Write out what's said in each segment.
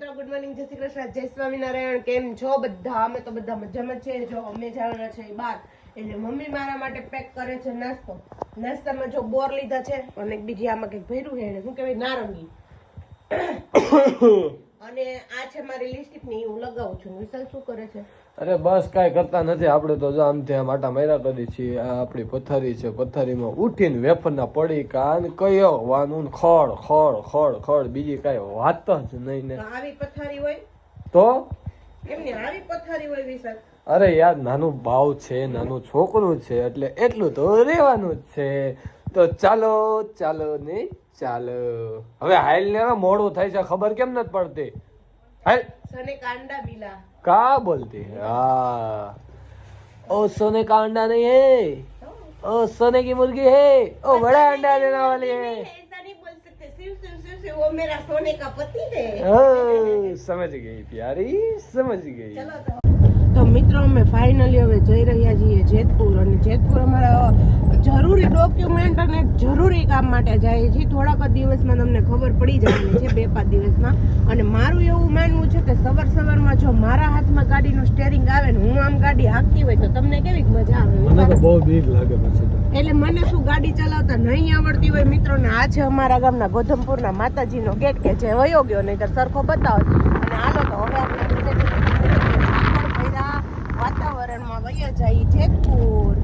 મિત્રો good morning, જય શ્રી કૃષ્ણ, જય સ્વામિનારાયણ. કેમ છો બધા? અમે તો બધા મજામાં છે. જો અમે જવાના છે બહાર, એટલે મમ્મી મારા માટે પેક કરે છે નાસ્તો. નાસ્તામાં જો બોર લીધા છે અને બીજી આમાં કંઈક ભર્યું છે એને શું કહેવાય, નારંગી. અને આ છે મારી લિપસ્ટિક ની, હું લગાવું છું. વિશાલ શું કરે છે? અરે બસ કાંઈ કરતા નથી આપણે તો. જો આમ ત્યાં આટા માર્યા કરી છીએ. આ આપણી પથારી છે, પથારીમાં ઉઠીને વેફરના પડીકા અને કયો વાનું ખડ ખડ ખડ ખડ, બીજી કાંઈ વાત જ નહીં ને. આવી પથારી હોય તો એમની આવી પથારી હોય વિશાલ? અરે યાર, નાનું ભાવ છે, નાનું છોકરું છે, એટલે એટલું તો રહેવાનું જ છે. તો ચાલો ચાલો ને ચાલો હવે હાલ ને. મોડું થાય છે, ખબર કેમ નથી પડતી? હાલ સને કાંડા બિલા का बोलती है? हाँ, ओ सोने का अंडा नहीं है, ओ सोने की मुर्गी है, ओ बड़ा अंडा देने वाली है. ऐसा नहीं बोल सकते, सिर्फ सिर्फ सिर्फ सिर्फ वो मेरा सोने का पति है. समझ गई प्यारी, समझ गई. તો મિત્રો અમે ફાઇનલી હવે જઈ રહ્યા છીએ જેતપુર. અને જેતપુર અમારા જરૂરી ડોક્યુમેન્ટ અને જરૂરી કામ માટે જઈએ છીએ. થોડાક જ દિવસમાં તમને ખબર પડી જવાની છે, 2-5 દિવસમાં. અને મારું એવું માનવું છે કે સવારમાં જો મારા હાથમાં ગાડીનું સ્ટેરિંગ આવે ને હું આમ ગાડી હાંકતી હોય તો તમને કેવી મજા આવે? મને તો બહુ બીક લાગે પછી. એટલે મને શું ગાડી ચલાવતા નહીં આવડતી હોય મિત્રો. ને આ છે અમારા ગામના ગોધમપુરના માતાજીનો ગેટ કે જે વયો ગયો, નહીતર સરખો બતાવો. અને હાલો તો હવે આપણે વાતાવરણમાં વયા જઈએ જેતપુર.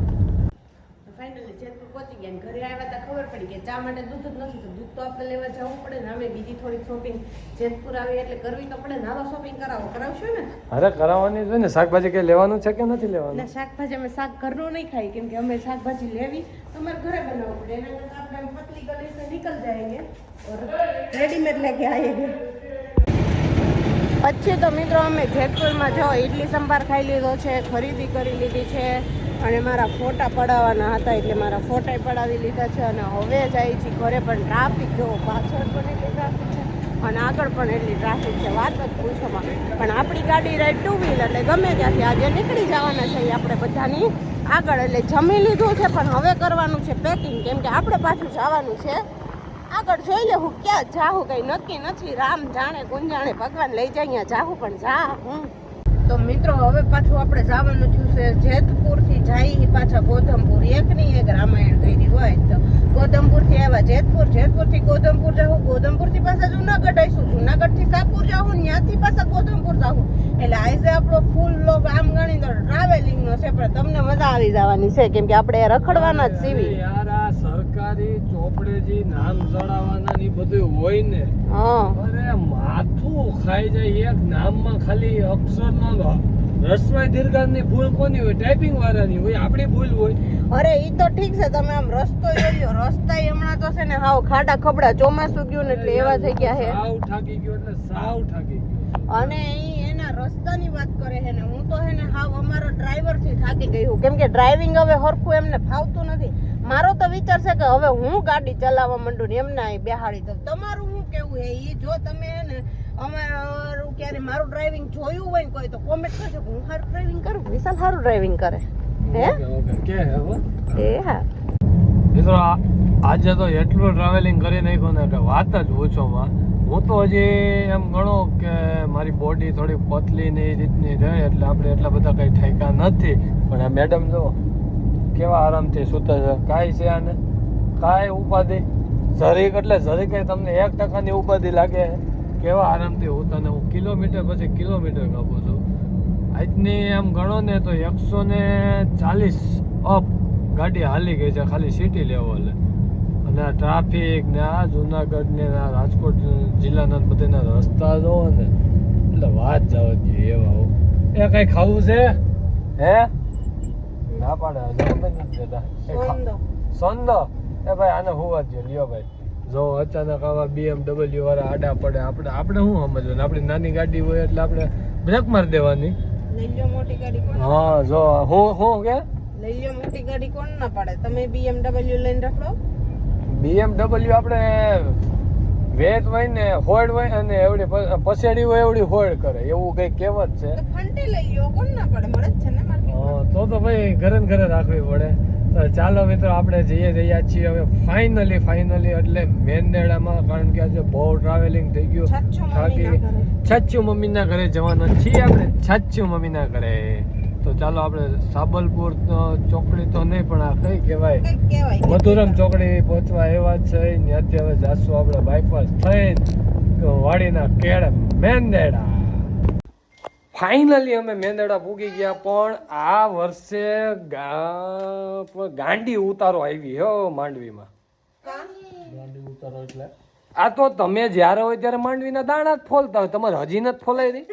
ફાઇનલી જેતપુર પહોંચી ગયા. ઘરે આવ્યા તા ખબર પડી કે ચા માટે દૂધ જ નથી, તો દૂધ તો આપણે લેવા જવું પડે ને. અમે બીજી થોડીક શોપિંગ જેતપુર આવી એટલે કરવી તો પડે ને. હાલો શોપિંગ કરાવશો ને? અરે કરાવવાની છે ને. શાકભાજી કઈ લેવાનું છે કે નથી લેવાનું? ના, શાકભાજી અમે શાક ઘરનું નહીં ખાઈ, કેમ કે અમે શાકભાજી લેવી તો અમારે ઘરે બનાવવું પડે. એના કરતાં આપણે પતલી ગલી से निकल जाएंगे और रेडीमेड लेके आएंगे. પછી તો મિત્રો અમે જેતપુરમાં જો ઇડલી સંભાર ખાઈ લીધો છે, ખરીદી કરી લીધી છે. અને મારા ફોટા પડાવવાના હતા એટલે મારા ફોટા પડાવી લીધા છે. અને હવે જાય છે ઘરે. પણ ટ્રાફિક જો પાછળ પણ એટલી ટ્રાફિક છે અને આગળ પણ એટલી ટ્રાફિક છે, વાત જ પૂછોમાં. પણ આપણી ગાડી રાઈડ 2 વ્હીલ એટલે ગમે ત્યાંથી આજે નીકળી જવાના છે આપણે બધાની આગળ. એટલે જમી લીધું છે પણ હવે કરવાનું છે પેકિંગ, કેમ કે આપણે પાછું જવાનું છે આગળ. જોઈ લે હું ક્યાં જાઉં કઈ નક્કી નથી. રામ જાણે ગુંજાણે, ભગવાન લઈ જાય અહીંયા જાઉં પણ જા હું. તો મિત્રો હવે પાછું આપણે જવાનું થયું છે જેતપુર થી જઈ પાછા ગોધમપુર. એકની એક રામાયણ કરી હોય તો ગોધમપુર થી આવ્યા જેતપુર, જેતપુર થી ગોધમપુર જાઉં, ગોધમપુર થી પાછા જુનાગઢ આવીશું, જુનાગઢ થી સાપુર જાઉં, ત્યાંથી પાછા ગોધમપુર જાઉં. એટલે આજે આપણો ફૂલ લોગ આમ ગણી તો ટ્રાવેલિંગ નો છે, પણ તમને મજા આવી જવાની છે કેમ કે આપણે રખડવાના જ સીવી. યાર આ સરકારી ચોપડેજી નામ ચડાવવાના ની બધું હોય ને, અરે માથું ખાઈ જાય. એક નામમાં ખાલી અક્ષરનો રસ્વાઈ દીર્ઘાની ભૂલ કોની હોય? ટાઈપિંગ વાળાની હોય, આપણી ભૂલ હોય. અરે ઈ તો ઠીક છે, તમે આમ રસ્તો જોયો, રસ્તા હમણાં તો છે ને હાવ ખાડા ખબડા. ચોમાસું ગયું ને એટલે એવા થઈ ગયા છે, સાવ ઠાકી ગયો એટલે સાવ ઠાકી ગયો. અને ઈ એના રસ્તાની વાત કરે છે ને હું તો હે ને હાવ અમારો ડ્રાઈવર થી થાકી ગઈ હું, કેમ કે ડ્રાઇવિંગ હવે હરખું એમને ફાવતું નથી. મારો તો વિચાર છે કે હવે હું ગાડી ચલાવવા માંડું ને એમને અહીં બેહાડી દઉં. તમારું શું કેવું હે ઈ? જો તમે હે ને અમારું ક્યારે મારું ડ્રાઇવિંગ જોયું હોય ને કોઈ તો કોમેન્ટ કરજો કે હું સારું ડ્રાઇવિંગ કરું. વિશાલ સારું ડ્રાઇવિંગ કરે હે કે હવે એ હા. મિત્રો આજે તો એટલું ટ્રાવેલિંગ કરી નાખ્યું ને કે વાત જ પૂછોમાં. હું તો હજી એમ ગણો કે મારી બોડી થોડી પતલી ને એ રીતની રહે એટલે આપણે એટલા બધા કંઈ ઠાકા નથી. પણ આ મેડમ જો કેવા આરામથી સૂતા છે. કાંઈ છે આને કાંઈ ઉપાધિ જરીક એટલે જરીક કંઈ તમને 1% ઉપાધિ લાગે? કેવા આરામથી હોતા ને. હું કિલોમીટર પછી કિલોમીટર કાપું છું. આજની એમ ગણો ને તો 140 અપ ગાડી હાલી ગઈ છે ખાલી સિટી લેવલે. અને આ ટ્રાફિક ને આ જુનાગઢ ને આ રાજકોટ જિલ્લાના બધાના રસ્તા જો ને એટલે વાત જવા જોઈએ એવા. એ કઈ ખાવું છે હે? ના પાડે નથી દેતા. સંદો એ ભાઈ આને હોવા જ જોઈએ. લ્યો ભાઈ, જો અચાનક આવા BMW વાળા આડા પડે આપણે શું સમજવાનું? આપણી નાની ગાડી હોય એટલે આપણે બ્રેક મારી દેવાની. લઈ લ્યો મોટી ગાડી કોણ? હા જો હું કે લઈ લ્યો મોટી ગાડી કોણ ના પાડે? તમે BMW લઈને રખડો. BMW આપણે વેટ હોય ને હોડ હોય અને એવડી પછેડી હોય એવડી હોડ કરે એવું કઈ કહેવત છે. ફંટી લઈ લ્યો કોણ ના પાડે? મળે જ છે ને માર્કેટમાં. તો ભાઈ ઘરે ને ઘરે રાખવી પડે. તો ચાલો મિત્રો આપણે જઈ રહ્યા છીએ હવે ફાઇનલી એટલે મેંદેડામાં, કારણ કે આજે બહુ ટ્રાવેલિંગ થઈ ગયું, છચ્છુ મમ્મીના ઘરે જવાના છીએ આપણે, છચ્છુ મમ્મીના ઘરે. તો ચાલો આપણે સાબલપુર ચોકડી તો નહીં પણ આ કઈ કહેવાય મધુરમ ચોકડી પહોંચવા એવા છે. ત્યાંથી હવે જાશું આપણે બાયપાસ થઈ વાડીના કેળે મેંદેડા. ફાઇનલી અમે મેંદેડા પૂગી ગયા, પણ આ વર્ષે ગાંડી ઉતારો આવી હો માંડવીમાં. ગાંડી ઉતારો એટલે આ તો તમે જ્યારે હોય ત્યારે માંડવીના દાણા જ ફોલતા હોય, તમારે હજી નથી ફોલાય રહી.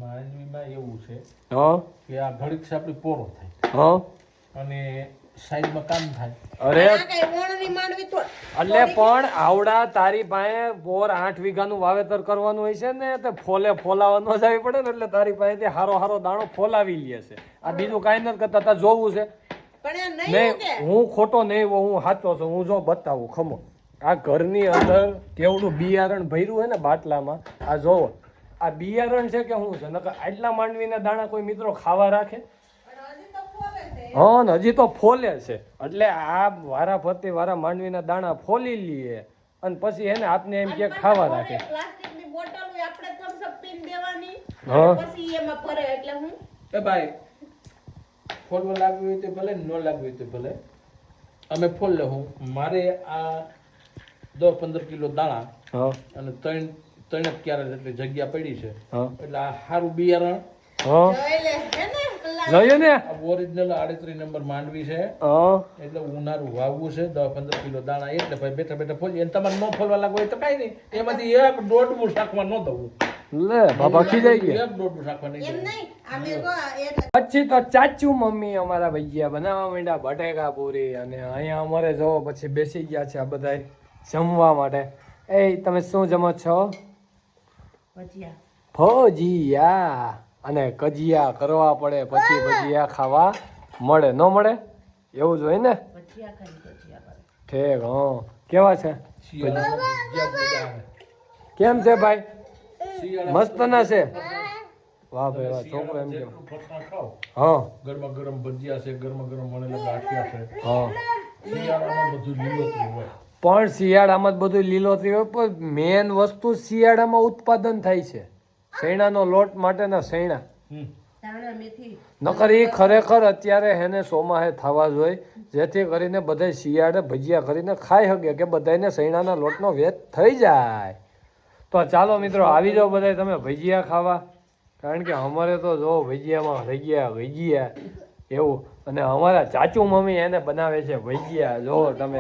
માંડવીમાં એવું છે હા કે આ ઘડીક છે આપણી પોરો થાય હા અને સાઈડમાં કામ થાય. અરે એટલે પણ આવડા તારી પાસે બોર 8 વીઘાનું વાવેતર કરવાનું હોય છે ને, તો ફોલાવા ન જવી પડે ને, એટલે તારી પાસેથી હારો દાણો ફોલાવી લે છે. આ બીજું કાંઈ નથી કરતા, તાર જોવું છે નહીં. હું ખોટો નહીં, હું સાચો છું. હું જો બતાવું ખમો, આ ઘરની અંદર કેવડું બિયારણ ભર્યું હોય ને બાટલામાં, આ જોવો આ બિયારણ છે કે શું છે, નકર આટલા માંડવીના દાણા કોઈ મિત્રો ખાવા રાખે? હા ને હજી તો ફોલે છે. એટલે આ વારા ફરતી વારા માંડવીના દાણા ફોલી લઈએ અને પછી એને આપને એમ કે ખાવા રાખે. એ ભાઈ ફોલવા લાગવી હોય તો ભલે, ન લાગવી હોય તો ભલે, અમે ફોલ લે. હું મારે આ 10-15 કિલો દાણા હા અને ત્રણ ક્યારે જેટલી જગ્યા પડી છે, હા એટલે આ સારું બિયારણ હા જોયું ને, ઓરિજિનલ 38 નંબર માંડવી છે. હા એટલે ઉનાળું વાવવું છે, 10-15 કિલો દાણા, એટલે ભાઈ બેઠા ફોલીએ. અને તમારે ન ફોલવા લાગવું હોય તો કાંઈ નહીં, એમાંથી એક દોઢ શાકમાં ન દઉં. લે બાબા ખીજાઈ ગયા. એક દોઢ શાકમાં નહીં દઉં. પછી તો ચાચુ મમ્મી અમારા ભૈયા બનાવવા માંડ્યા બટેકા પૂરી, અને અહીંયા અમારે જો પછી બેસી ગયા છે આ બધા જમવા માટે. એ તમે શું જમો છો? ભજીયા અને કજિયા કરવા પડે પછી ભજીયા ખાવા મળે, ન મળે એવું જ હોય ને. ઠીક. હા કેવા છે? કેમ છે ભાઈ? મસ્ત ના છે? વાહ ભાઈ વાહ, છોકરો એમ કેમ. હા ગરમા ગરમ ભજીયા છે, ગરમા ગરમ વણેલા ગાંઠિયા છે. હા શિયાળામાં બધું લીલોતરી હોય. પણ શિયાળામાં જ બધું લીલોતરી હોય, પણ મેન વસ્તુ શિયાળામાં ઉત્પાદન થાય છે શેણાનો લોટ માટેના શેણા. નકર એ ખરેખર અત્યારે હેને સોમાહે થવા જોઈએ, જેથી કરીને બધા શિયાળે ભજીયા કરીને ખાઈ શકે, કે બધાને શેણાના લોટનો વેચ થઈ જાય. તો ચાલો મિત્રો આવી જાઓ બધા તમે ભજીયા ખાવા, કારણ કે અમારે તો જો ભજીયામાં ભજીયા એવું. અને અમારા ચાચુ મમ્મી એને બનાવે છે ભજીયા, જો તમે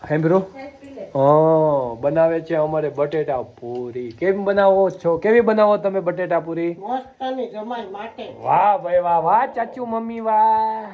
સાંભળો. હા બનાવે છે અમારે બટેટા પૂરી. કેમ બનાવો છો? કેવી બનાવો તમે બટેટા પૂરી? વાહ ભાઈ વાહ, વાહ ચાચુ મમ્મી વાહ.